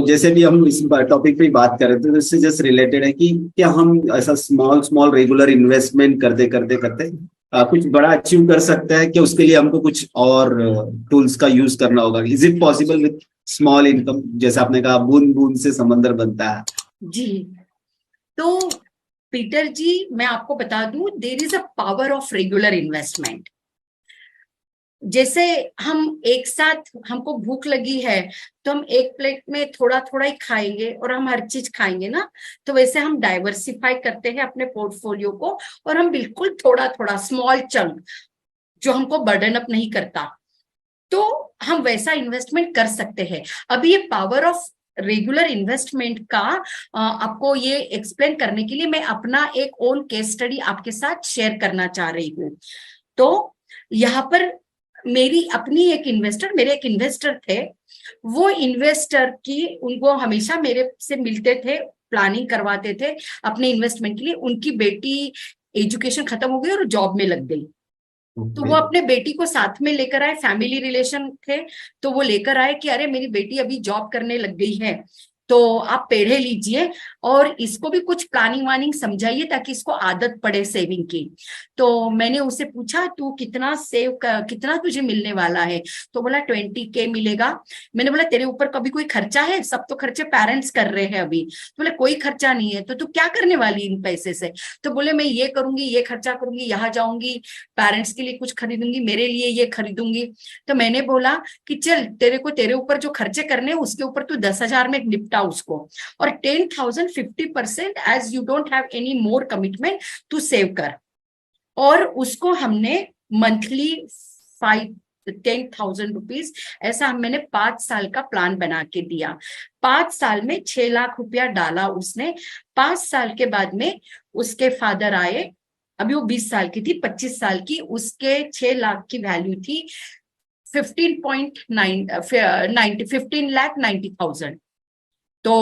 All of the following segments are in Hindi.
जैसे भी हम इस टॉपिक पे बात कर रहे थे, तो इससे जस्ट रिलेटेड है कि क्या हम ऐसा स्मॉल स्मॉल रेगुलर इन्वेस्टमेंट करते करते करते कुछ बड़ा अचीव कर सकते हैं, कि उसके लिए हमको कुछ और टूल्स का यूज करना होगा? Is it possible with small income? जैसे आपने कहा, बूंद बूंद से समंदर बनता है। जी, तो पीटर जी, मैं आपको बता दूं, there is a power of regular investment. जैसे हम एक साथ, हमको भूख लगी है तो हम एक प्लेट में थोड़ा थोड़ा ही खाएंगे और हम हर चीज खाएंगे ना, तो वैसे हम डाइवर्सिफाई करते हैं अपने पोर्टफोलियो को, और हम बिल्कुल थोड़ा थोड़ा स्मॉल चंक जो हमको बर्डन अप नहीं करता, तो हम वैसा इन्वेस्टमेंट कर सकते हैं। अभी ये पावर ऑफ रेगुलर इन्वेस्टमेंट का आपको ये एक्सप्लेन करने के लिए मैं अपना एक ओन केस स्टडी आपके साथ शेयर करना चाह रही हूँ। तो यहाँ पर मेरे एक इन्वेस्टर थे। वो इन्वेस्टर की, उनको हमेशा मेरे से मिलते थे, प्लानिंग करवाते थे अपने इन्वेस्टमेंट के लिए। उनकी बेटी एजुकेशन खत्म हो गई और जॉब में लग गई, तो वो अपने बेटी को साथ में लेकर आए, फैमिली रिलेशन थे, तो वो लेकर आए कि अरे मेरी बेटी अभी जॉब करने लग गई है, तो आप पेढ़े लीजिए और इसको भी कुछ प्लानिंग वानिंग समझाइए ताकि इसको आदत पड़े सेविंग की। तो मैंने उसे पूछा, तू कितना कितना तुझे मिलने वाला है? तो बोला 20K मिलेगा। मैंने बोला तेरे ऊपर कभी कोई खर्चा है? सब तो खर्चे पेरेंट्स कर रहे हैं अभी। तो बोले कोई खर्चा नहीं है। तो तू क्या करने वाली इन पैसे से? तो बोले मैं ये करूंगी, ये खर्चा करूंगी, यहाँ जाऊंगी, पेरेंट्स के लिए कुछ खरीदूंगी, मेरे लिए ये खरीदूंगी। तो मैंने बोला कि चल, तेरे ऊपर जो खर्चे करने हैं उसके ऊपर तू 10,000 में निपटा उसको, और 10,000 50% as you don't have any more commitment to save कर। और उसको हमने मंथली 10,000 रुपीज ऐसा मैंने 5 साल का प्लान बना के दिया। 5 साल में 6 लाख रुपया डाला उसने। 5 साल के बाद में उसके फादर आए, अभी वो 20 साल की थी, 25 साल की, उसके 6 लाख की वैल्यू थी 15,90,000। तो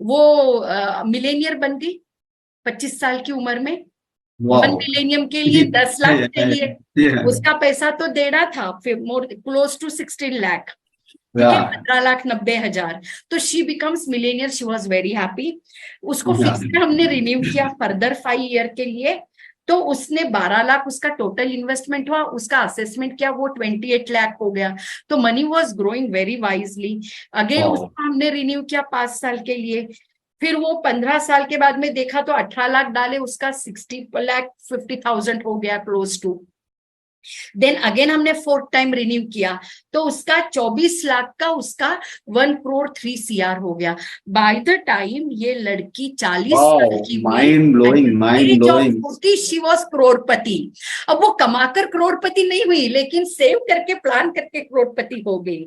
वो मिलेनियर बन गई 25 साल की उम्र में। 1 मिलेनियम के लिए 10 लाख चाहिए, उसका पैसा तो दे रहा था फिर मोर क्लोज टू 16 लाख, ठीक है, 15,90,000। तो she becomes Millionaire, she was very happy. उसको फिर से हमने रिन्यू किया फर्दर 5 ईयर के लिए, तो उसने 12 लाख उसका टोटल इन्वेस्टमेंट हुआ, उसका असेसमेंट किया, वो 28 लाख हो गया। तो money was growing very wisely. Again उसको हमने रिन्यू किया 5 साल के लिए। फिर वो 15 साल के बाद में देखा तो 18 लाख डाले, उसका 60,50,000 हो गया क्लोज टू। देन अगेन हमने 4th टाइम रिन्यू किया, तो उसका 24 लाख का उसका 1 करोड़ 3 CR हो गया। बाय द टाइम ये लड़की 40 साल की माइंड ब्लोइंग शी वॉज करोड़पति। अब वो कमाकर करोड़पति नहीं हुई, लेकिन सेव करके प्लान करके करोड़पति हो गई।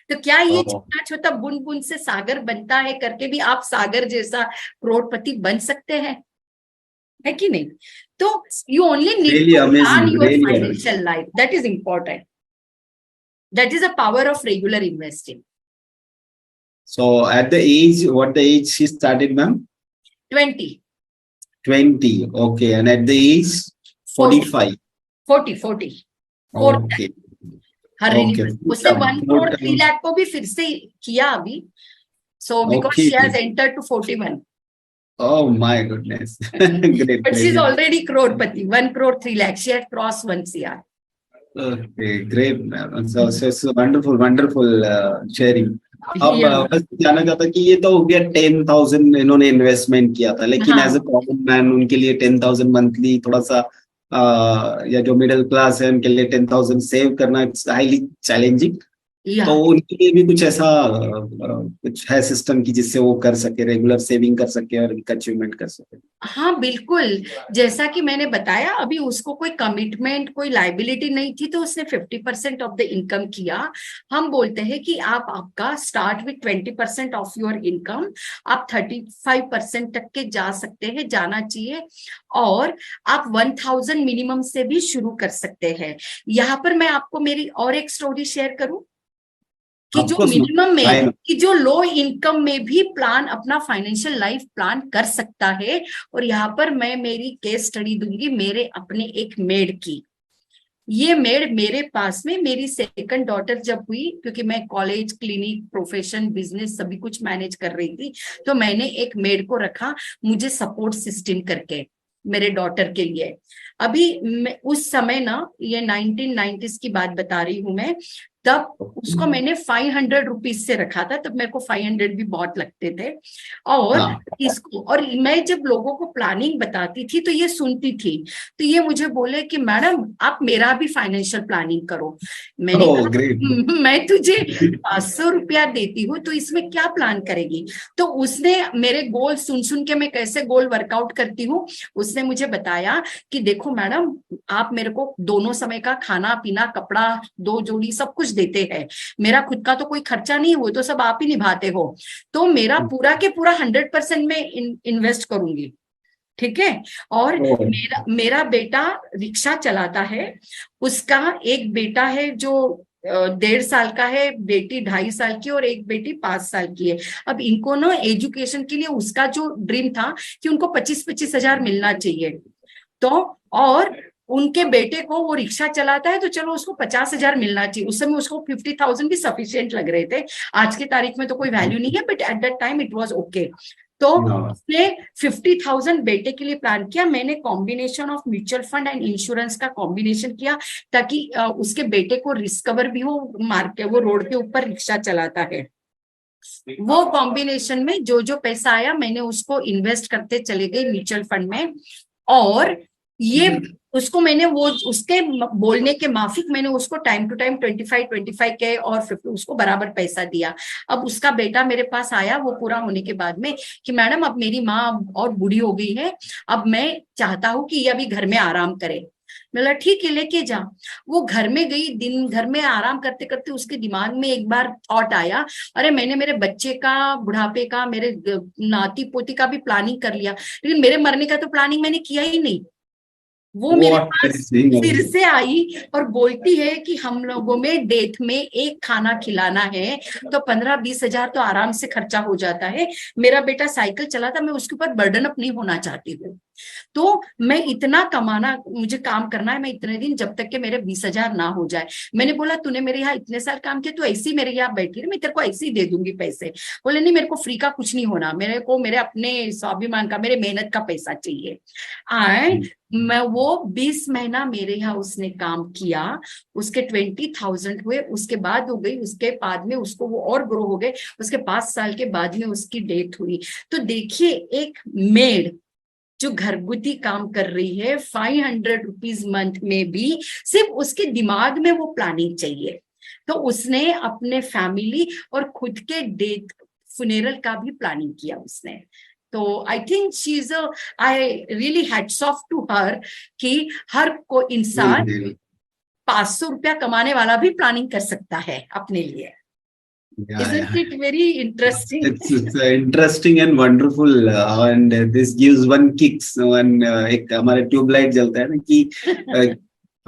तो क्या ये छोटा छोटा बूंद बूंद से सागर बनता है करके भी आप सागर जैसा करोड़पति बन सकते हैं, है कि नहीं? तो you only need to plan your financial life. That is important. That is the power of regular investing. So at the age, what the age she started, ma'am? 20. Okay. And at the age 45? 40. Okay. उसने 1 करोड़ 3 लाख को भी फिर से किया अभी. So because she has entered to 41. Oh my goodness. Great. But she's already crorepati, 1 crore 3 lakh. She had crossed 1 CR. Okay, great. So it's wonderful sharing. अब बस जानना चाहता कि ये तो हो गया 10,000 इन्होंने इन्वेस्टमेंट किया था, लेकिन एज अ कॉमन मैन उनके लिए 10,000 मंथली थोड़ा सा या जो मिडिल क्लास है उनके लिए 10,000 सेव करना इट्स हाईली चैलेंजिंग। तो उनके लिए भी कुछ ऐसा कुछ है सिस्टम की जिससे वो कर सके, रेगुलर सेविंग कर सके और अचीवमेंट कर सके? हाँ बिल्कुल, जैसा कि मैंने बताया, अभी उसको कोई कमिटमेंट, कोई लाइबिलिटी नहीं थी, तो उसने 50% ऑफ द इनकम किया। हम बोलते हैं कि आप आपका start with 20% of your income, आप 35% तक के जा सकते हैं, जाना चाहिए। और आप 1,000 मिनिमम से भी शुरू कर सकते हैं। यहाँ पर मैं आपको मेरी और एक स्टोरी शेयर करूं कि जो मिनिमम में, कि जो लो इनकम में भी प्लान, अपना फाइनेंशियल लाइफ प्लान कर सकता है। और यहाँ पर मैं मेरी केस स्टडी दूंगी मेरे अपने एक मेड की। ये मेड मेरे पास में, मेरी सेकंड डॉटर जब हुई, क्योंकि मैं कॉलेज, क्लिनिक, प्रोफेशन, बिजनेस सभी कुछ मैनेज कर रही थी, तो मैंने एक मेड को रखा मुझे सपोर्ट सिस्टम करके मेरे डॉटर के लिए। अभी उस समय ना, ये 1990s की बात बता रही हूं मैं, तब उसको मैंने 500 रुपीज से रखा था। तब मेरे को 500 भी बहुत लगते थे। और हाँ। इसको, और मैं जब लोगों को प्लानिंग बताती थी तो ये सुनती थी, तो ये मुझे बोले कि मैडम आप मेरा भी फाइनेंशियल प्लानिंग करो। मैंने ओह कहा ग्रेट। मैं तुझे 500 रुपया देती हूँ तो इसमें क्या प्लान करेगी। तो उसने मेरे गोल सुन सुन के, मैं कैसे गोल वर्कआउट करती हूँ, उसने मुझे बताया कि देखो मैडम, आप मेरे को दोनों समय का खाना पीना, कपड़ा, 2 जोड़ी सब कुछ देते हैं, मेरा खुद का तो कोई खर्चा नहीं, हो तो सब आप ही निभाते हो, तो मेरा पूरा के पूरा 100% में इन्वेस्ट करूंगी, ठीक है। और ओह। मेरा बेटा रिक्शा चलाता है, उसका एक बेटा है जो 1.5 साल का है, बेटी 2.5 साल की, और एक बेटी 5 साल की है। अब इनको ना एजुकेशन के लिए, उसका जो ड्रीम था कि उनको 25-25 हजार मिलना चाहिए, तो, और उनके बेटे को, वो रिक्शा चलाता है तो चलो उसको 50 हजार मिलना चाहिए। उस समय उसको 50,000 भी सफिशिएंट लग रहे थे। आज की तारीख में तो कोई वैल्यू नहीं है, but at that time it was okay. तो हाँ। उसने 50,000 बेटे के लिए प्लान किया। मैंने combination of mutual fund and insurance का कॉम्बिनेशन किया, ताकि उसके बेटे को रिस्क कवर भी हो, मार्केट, वो रोड के ऊपर रिक्शा चलाता है। वो कॉम्बिनेशन में जो जो पैसा आया, मैंने उसको इन्वेस्ट करते चले गई म्यूचुअल फंड में। और ये उसको मैंने, वो उसके बोलने के माफिक मैंने उसको टाइम टू टाइम 25 के और 50 उसको बराबर पैसा दिया। अब उसका बेटा मेरे पास आया, वो पूरा होने के बाद में, कि मैडम अब मेरी माँ और बूढ़ी हो गई है, अब मैं चाहता हूँ कि ये अभी घर में आराम करे। बोला ठीक है, लेके जा। वो घर में गई, दिन घर में आराम करते करते उसके दिमाग में एक बार थॉट आया, अरे मैंने मेरे बच्चे का, बुढ़ापे का, मेरे नाती पोती का भी प्लानिंग कर लिया, लेकिन मेरे मरने का तो प्लानिंग मैंने किया ही नहीं। वो मेरे व्हाट पास अमेजिंग। फिर से आई और बोलती है कि हम लोगों में डेथ में एक खाना खिलाना है तो 15-20 हजार तो आराम से खर्चा हो जाता है। मेरा बेटा साइकिल चलाता, मैं उसके ऊपर बर्डन अप नहीं होना चाहती हूँ, तो मैं इतना कमाना, मुझे काम करना है, मैं इतने दिन जब तक के मेरे 20 हजार ना हो जाए। मैंने बोला तूने मेरे यहाँ इतने साल काम किया, तू ऐसे ही मेरे यहाँ बैठी है, मैं तेरे को ऐसे ही दे दूंगी पैसे। बोले नहीं, मेरे को फ्री का कुछ नहीं होना, मेरे को मेरे अपने स्वाभिमान का, मेरे मेहनत का पैसा चाहिए। एंड मैं, वो 20 महीना मेरे यहाँ उसने काम किया, उसके 20,000 हुए, उसके बाद हो गई, उसके बाद में उसको वो और ग्रो हो गए, उसके 5 साल के बाद में उसकी डेथ हुई। तो देखिए, एक मेड जो घरगुती काम कर रही है, 500 रुपीज मंथ में भी, सिर्फ उसके दिमाग में वो प्लानिंग चाहिए, तो उसने अपने फैमिली और खुद के डेथ फुनेरल का भी प्लानिंग किया उसने। तो I think she is, I really hats off to her, कि हर को इंसान 500 रुपया कमाने वाला भी प्लानिंग कर सकता है अपने लिए। Isn't it very interesting? It's interesting and wonderful and this gives one kicks when एक हमारे ट्यूबलाइट जलता है ना कि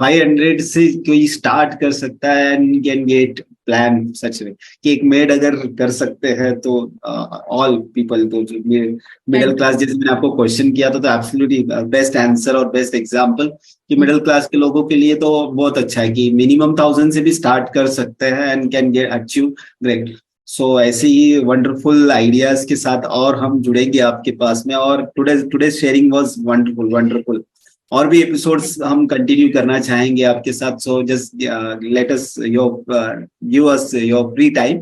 500 से कोई स्टार्ट कर सकता है एंड कैन गेट प्लान सच में कि एक मेड अगर कर सकते हैं तो ऑल पीपल, तो जो मिडिल क्लास, जैसे मैंने आपको क्वेश्चन किया था तो एब्सोल्युटली बेस्ट आंसर और बेस्ट एग्जांपल कि मिडिल क्लास के लोगों के लिए तो बहुत अच्छा है कि मिनिमम 1000 से भी स्टार्ट कर सकते हैं and can get achieve great. So ऐसे ही वंडरफुल आइडियाज के साथ और हम जुड़ेंगे आपके पास में, और today sharing was wonderful wonderful. और भी एपिसोड्स हम कंटिन्यू करना चाहेंगे आपके साथ, so just let us your give us your free time,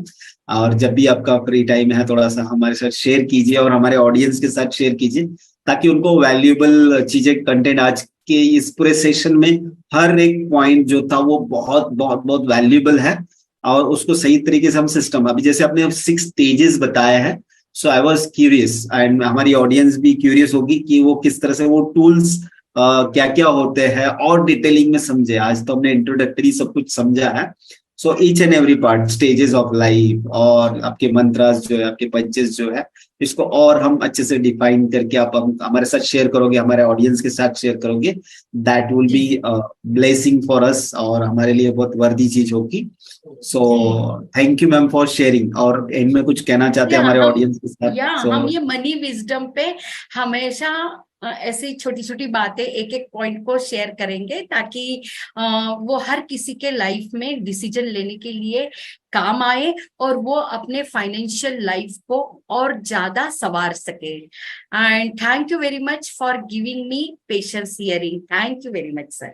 और जब भी आपका फ्री टाइम है थोड़ा सा हमारे साथ शेयर कीजिए और हमारे ऑडियंस के साथ शेयर कीजिए, ताकि उनको वैल्यूएबल चीजें, कंटेंट, आज के इस पूरे सेशन में हर एक पॉइंट जो था वो बहुत बहुत बहुत वैल्यूएबल है, और उसको सही तरीके से हम सिस्टम, अभी जैसे आपने 6 स्टेजेस बताया है, सो आई वाज क्यूरियस एंड हमारी ऑडियंस भी क्यूरियस होगी कि वो किस तरह से वो टूल्स क्या क्या होते हैं और डिटेलिंग में समझे। आज तो हमने इंट्रोडक्टरी सब कुछ समझा है, so each and every part, stages of life और आपके मंत्रास जो है, आपके पंचेस जो है, इसको और हम अच्छे से डिफाइन करके आप हमारे साथ शेयर करोगे, हमारे ऑडियंस के साथ शेयर करोगे, that will be blessing for us और हमारे लिए बहुत वर्दी चीज होगी। So thank you ma'am for sharing, और एंड में कुछ कहना चाहते हैं हमारे ऑडियंस के साथ? हम ये मनी विजडम पे हमेशा ऐसी छोटी छोटी बातें एक एक पॉइंट को शेयर करेंगे ताकि वो हर किसी के लाइफ में डिसीजन लेने के लिए काम आए और वो अपने फाइनेंशियल लाइफ को और ज्यादा संवार सके। And thank you very much for giving me patience hearing. Thank you very much sir.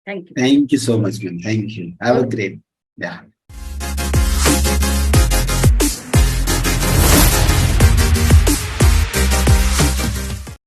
Thank you. Thank you so much, man. Thank you. Have a great, yeah.